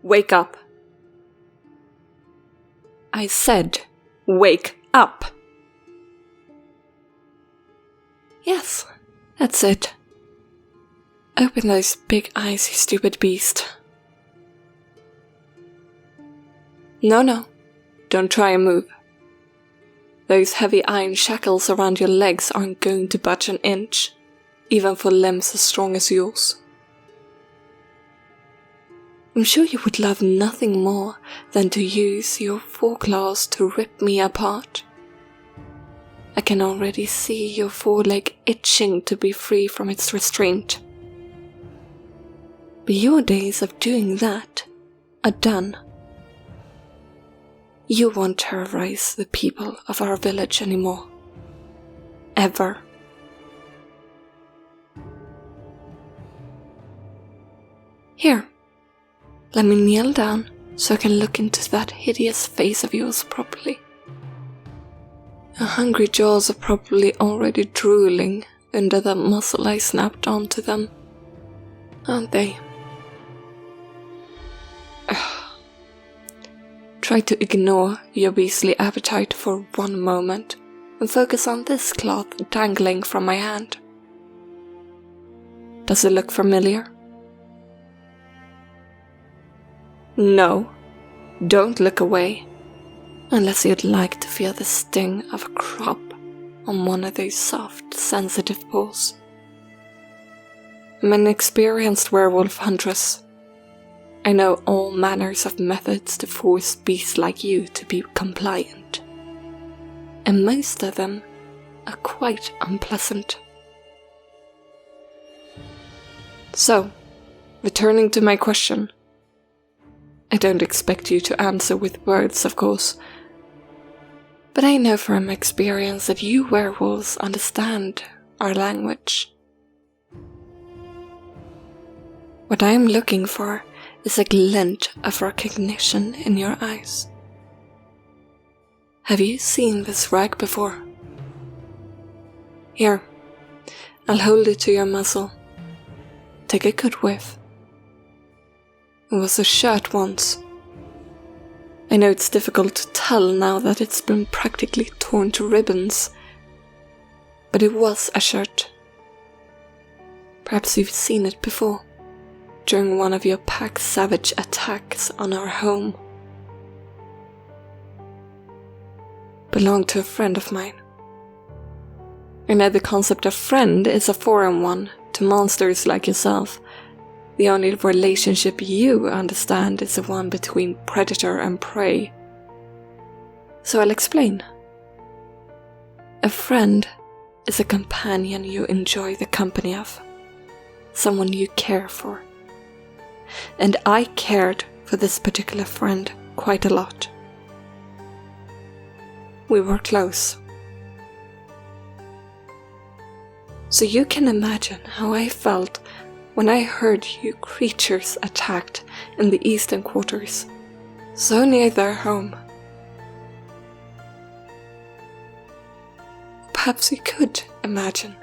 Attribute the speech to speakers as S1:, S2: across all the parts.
S1: Wake up. I said, wake up. Yes, that's it. Open those big eyes, you stupid beast. No, don't try and move. Those heavy iron shackles around your legs aren't going to budge an inch, even for limbs as strong as yours. I'm sure you would love nothing more than to use your foreclaws to rip me apart. I can already see your foreleg itching to be free from its restraint. But your days of doing that are done. You won't terrorize the people of our village anymore. Ever. Here, let me kneel down so I can look into that hideous face of yours properly. Your hungry jaws are probably already drooling under the muscle I snapped onto them, aren't they? Try to ignore your beastly appetite for one moment and focus on this cloth dangling from my hand. Does it look familiar? No, don't look away, unless you'd like to feel the sting of a crop on one of those soft, sensitive paws. I'm an experienced werewolf huntress. I know all manners of methods to force beasts like you to be compliant, and most of them are quite unpleasant. So, returning to my question, I don't expect you to answer with words, of course, but I know from experience that you werewolves understand our language. What I am looking for is a glint of recognition in your eyes. Have you seen this rag before? Here, I'll hold it to your muzzle. Take a good whiff. It was a shirt once. I know it's difficult to tell now that it's been practically torn to ribbons, but it was a shirt. Perhaps you've seen it before, during one of your pack's savage attacks on our home. Belonged to a friend of mine. I know the concept of friend is a foreign one to monsters like yourself. The only relationship you understand is the one between predator and prey. So I'll explain. A friend is a companion you enjoy the company of, someone you care for. And I cared for this particular friend quite a lot. We were close. So you can imagine how I felt when I heard you creatures attacked in the eastern quarters, so near their home. Perhaps you could imagine,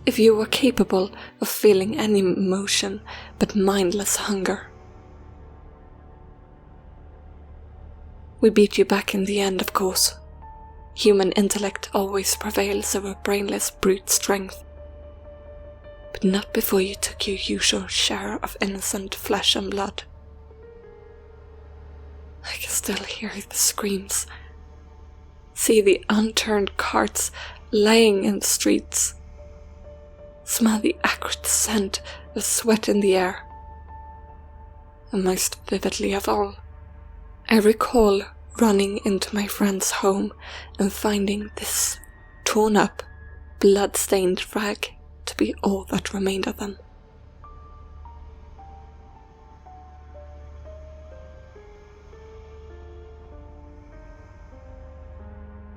S1: if you were capable of feeling any emotion but mindless hunger. We beat you back in the end, of course. Human intellect always prevails over brainless brute strength. But not before you took your usual share of innocent flesh and blood. I can still hear the screams, see the unturned carts laying in the streets, smell the acrid scent of sweat in the air. And most vividly of all, I recall running into my friend's home and finding this torn up, blood-stained rag to be all that remained of them.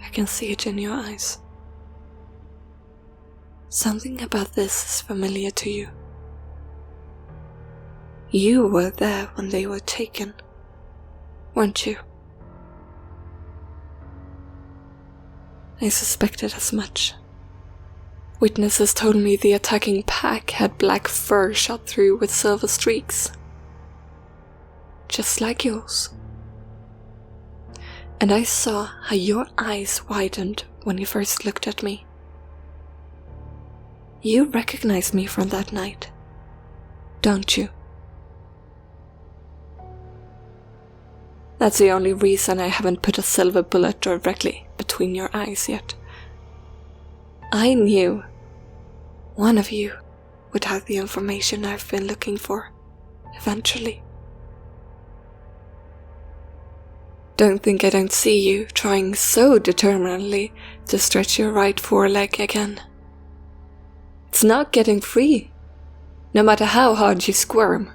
S1: I can see it in your eyes. Something about this is familiar to you. You were there when they were taken, weren't you? I suspected as much. Witnesses told me the attacking pack had black fur shot through with silver streaks. just like yours. And I saw how your eyes widened when you first looked at me. You recognize me from that night, don't you? That's the only reason I haven't put a silver bullet directly between your eyes yet. I knew one of you would have the information I've been looking for, eventually. Don't think I don't see you trying so determinedly to stretch your right foreleg again. It's not getting free, no matter how hard you squirm,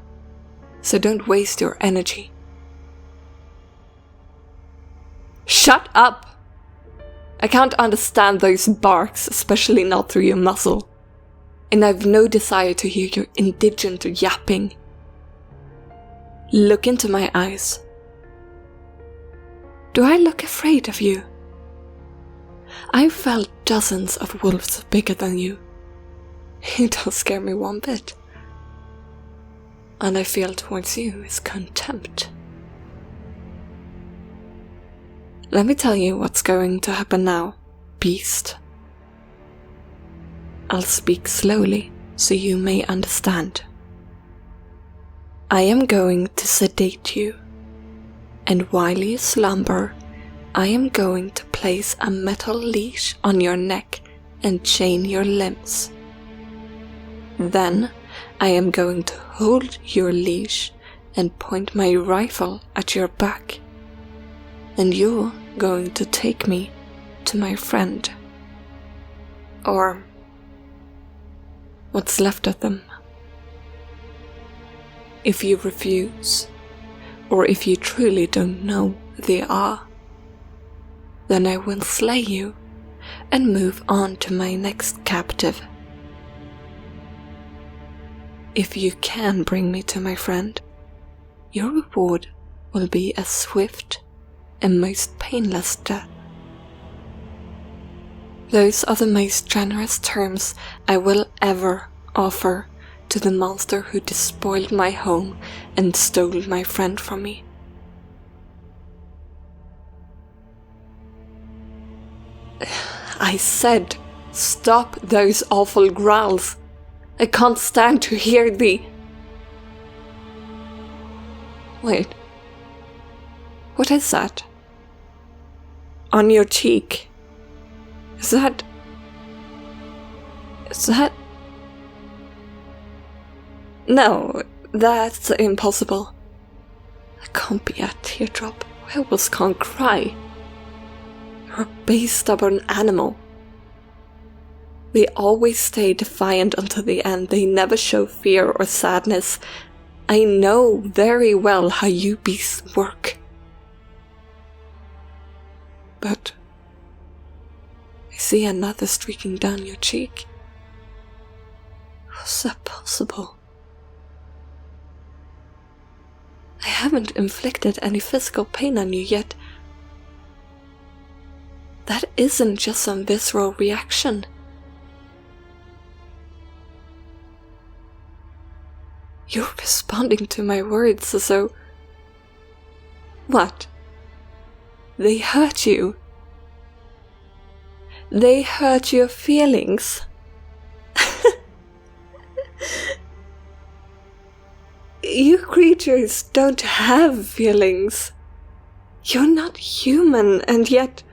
S1: so don't waste your energy. Shut up! I can't understand those barks, especially not through your muzzle, and I've no desire to hear your indigent yapping. Look into my eyes. Do I look afraid of you? I've felt dozens of wolves bigger than you. You don't scare me one bit. And I feel towards you is contempt. Let me tell you what's going to happen now, beast. I'll speak slowly so you may understand. I am going to sedate you, and while you slumber, I am going to place a metal leash on your neck and chain your limbs. Then I am going to hold your leash and point my rifle at your back, and you're going to take me to my friend. Or what's left of them. If you refuse, or if you truly don't know who they are, then I will slay you and move on to my next captive. If you can bring me to my friend, your reward will be a swift and most painless death. Those are the most generous terms I will ever offer to the monster who despoiled my home and stole my friend from me. I said, stop those awful growls. I can't stand to hear thee. Wait. What is that? On your cheek? Is that... No, that's impossible. It can't be a teardrop. Werewolves can't cry. You're a base, stubborn animal. They always stay defiant until the end. They never show fear or sadness. I know very well how you beasts work. But I see another streaking down your cheek. How's that possible? I haven't inflicted any physical pain on you yet. That isn't just some visceral reaction. You're responding to my words as though... What? They hurt you. They hurt your feelings. You creatures don't have feelings. You're not human, and yet...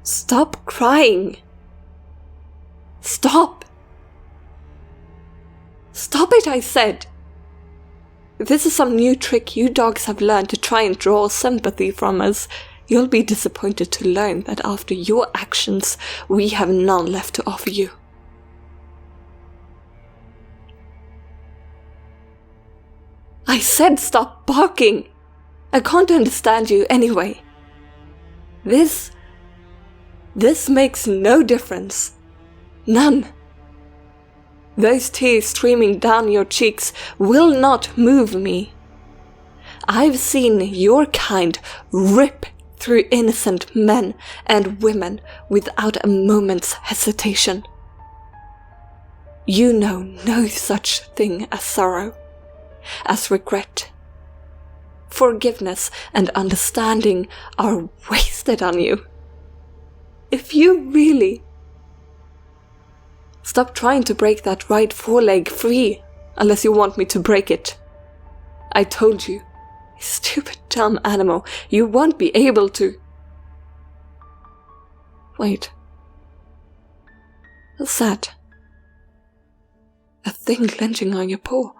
S1: Stop crying. Stop. Stop it, I said. If this is some new trick you dogs have learned to try and draw sympathy from us, you'll be disappointed to learn that after your actions, we have none left to offer you. I said stop barking! I can't understand you anyway. This makes no difference. None. Those tears streaming down your cheeks will not move me. I've seen your kind rip through innocent men and women without a moment's hesitation. You know no such thing as sorrow, as regret. Forgiveness and understanding are wasted on you. If you really... Stop trying to break that right foreleg free, unless you want me to break it. I told you, you stupid dumb animal, you won't be able to... Wait. What's that? A thing clenching on your paw.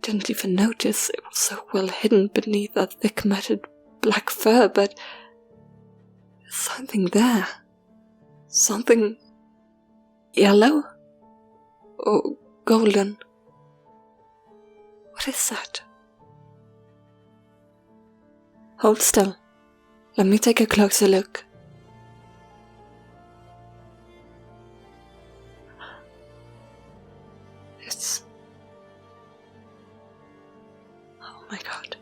S1: Didn't even notice it was so well hidden beneath that thick matted black fur, but there's something there. Something yellow? Or golden? What is that? Hold still. Let me take a closer look. It's... Oh my god.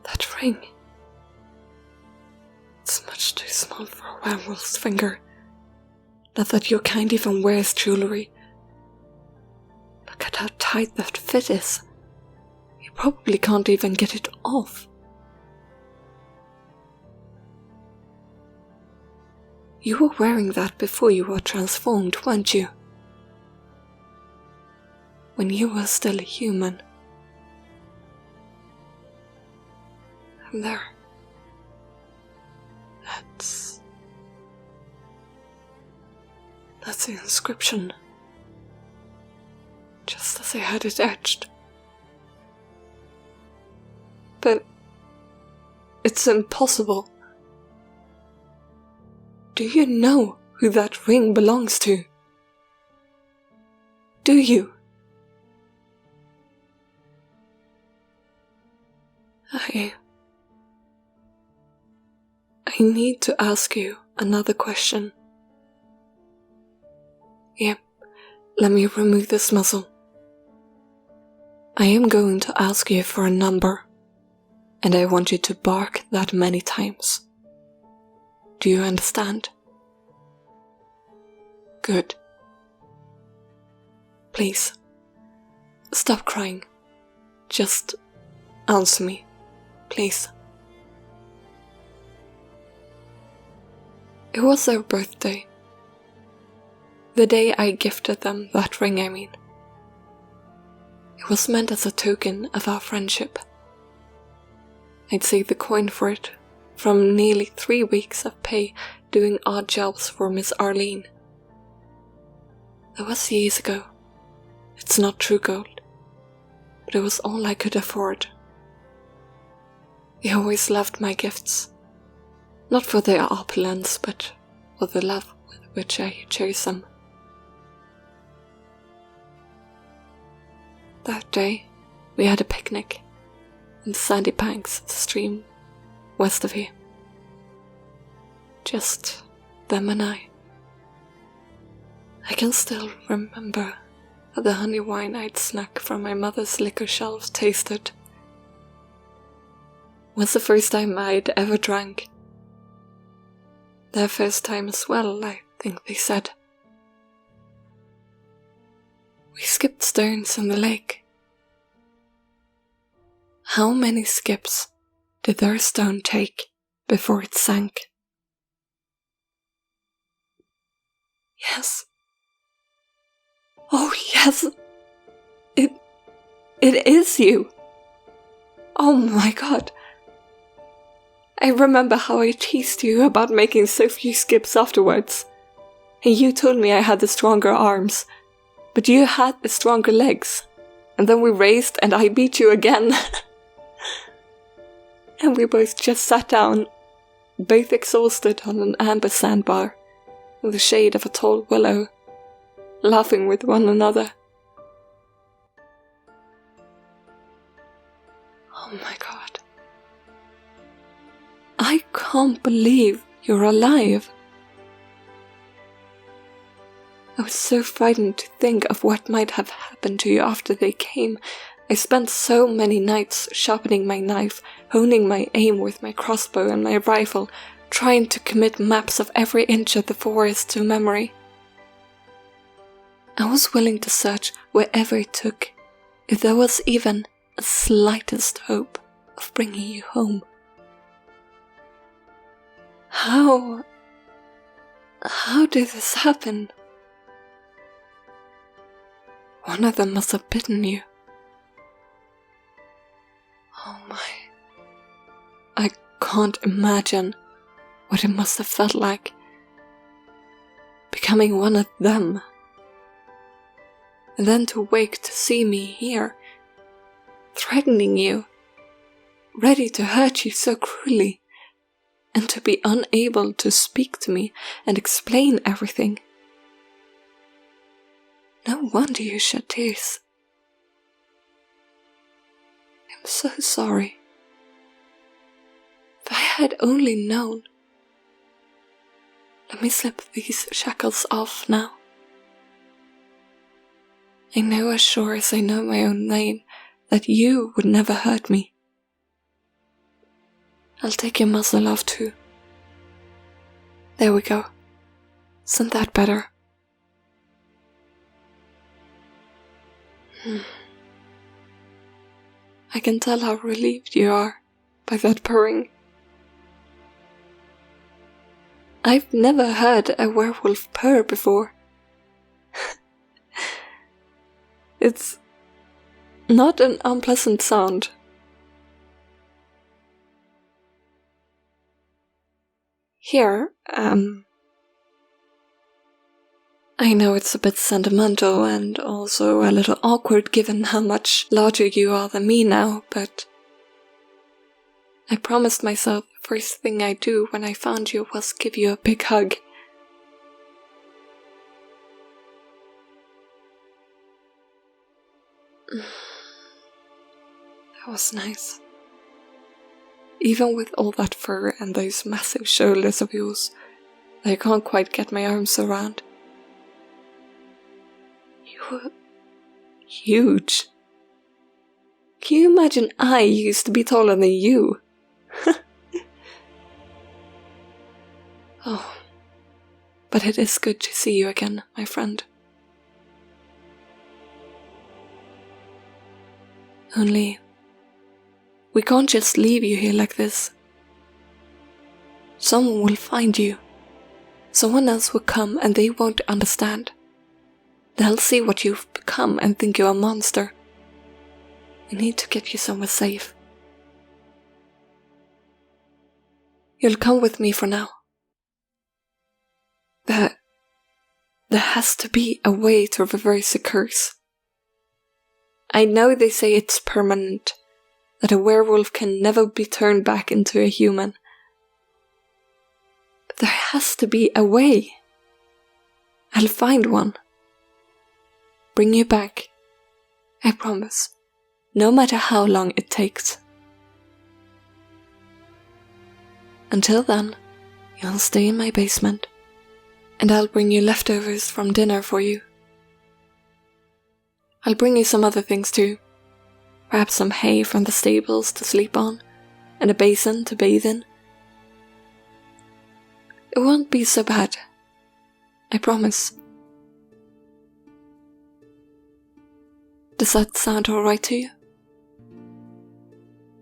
S1: That ring. It's much too small for a werewolf's finger. Not that your kind even wears jewelry. Look at how tight that fit is. You probably can't even get it off. You were wearing that before you were transformed, weren't you? When you were still a human. And there. That's the inscription. Just as I had it etched. But it's impossible. Do you know who that ring belongs to? Do you? I need to ask you another question. Yep, let me remove this muzzle. I am going to ask you for a number, and I want you to bark that many times. Do you understand? Good. Please, stop crying. Just answer me, please. It was their birthday. The day I gifted them that ring, I mean. It was meant as a token of our friendship. I'd saved the coin for it from nearly 3 weeks of pay doing odd jobs for Miss Arlene. That was years ago. It's not true gold, but it was all I could afford. They always loved my gifts, not for their opulence, but for the love with which I chose them. That day, we had a picnic in the sandy banks of the stream west of here. Just them and I. I can still remember how the honey wine I'd snuck from my mother's liquor shelves tasted. It was the first time I'd ever drank. Their first time as well, I think they said. We skipped stones in the lake. How many skips did their stone take before it sank? Yes. Oh yes. It is you. Oh my god. I remember how I teased you about making so few skips afterwards. And you told me I had the stronger arms, but you had the stronger legs. And then we raced and I beat you again. And we both just sat down, both exhausted on an amber sandbar, in the shade of a tall willow, laughing with one another. Oh my god. I can't believe you're alive. I was so frightened to think of what might have happened to you after they came. I spent so many nights sharpening my knife, honing my aim with my crossbow and my rifle, trying to commit maps of every inch of the forest to memory. I was willing to search wherever it took, if there was even a slightest hope of bringing you home. How did this happen? One of them must have bitten you. Oh my. I can't imagine what it must have felt like becoming one of them. And then to wake to see me here, threatening you, ready to hurt you so cruelly, and to be unable to speak to me and explain everything. No wonder you shed tears. I'm so sorry. If I had only known. Let me slip these shackles off now. I know as sure as I know my own name that you would never hurt me. I'll take your muzzle off too. There we go. Isn't that better? I can tell how relieved you are by that purring. I've never heard a werewolf purr before. It's not an unpleasant sound. Here, I know it's a bit sentimental and also a little awkward given how much larger you are than me now, but I promised myself the first thing I do when I found you was give you a big hug. That was nice. Even with all that fur and those massive shoulders of yours that I can't quite get my arms around. You were huge. Can you imagine I used to be taller than you? Oh, but it is good to see you again, my friend. Only, we can't just leave you here like this. Someone will find you. Someone else will come and they won't understand. They'll see what you've become and think you're a monster. I need to get you somewhere safe. You'll come with me for now. There has to be a way to reverse a curse. I know they say it's permanent, that a werewolf can never be turned back into a human. But there has to be a way. I'll find one. Bring you back. I promise. No matter how long it takes. Until then, you'll stay in my basement, and I'll bring you leftovers from dinner for you. I'll bring you some other things too. Perhaps some hay from the stables to sleep on, and a basin to bathe in. It won't be so bad. I promise. Does that sound alright to you?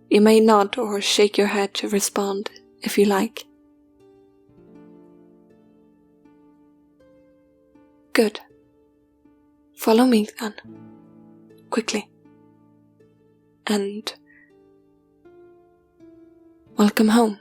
S1: You may nod or shake your head to respond, if you like. Good. Follow me then. Quickly. And welcome home.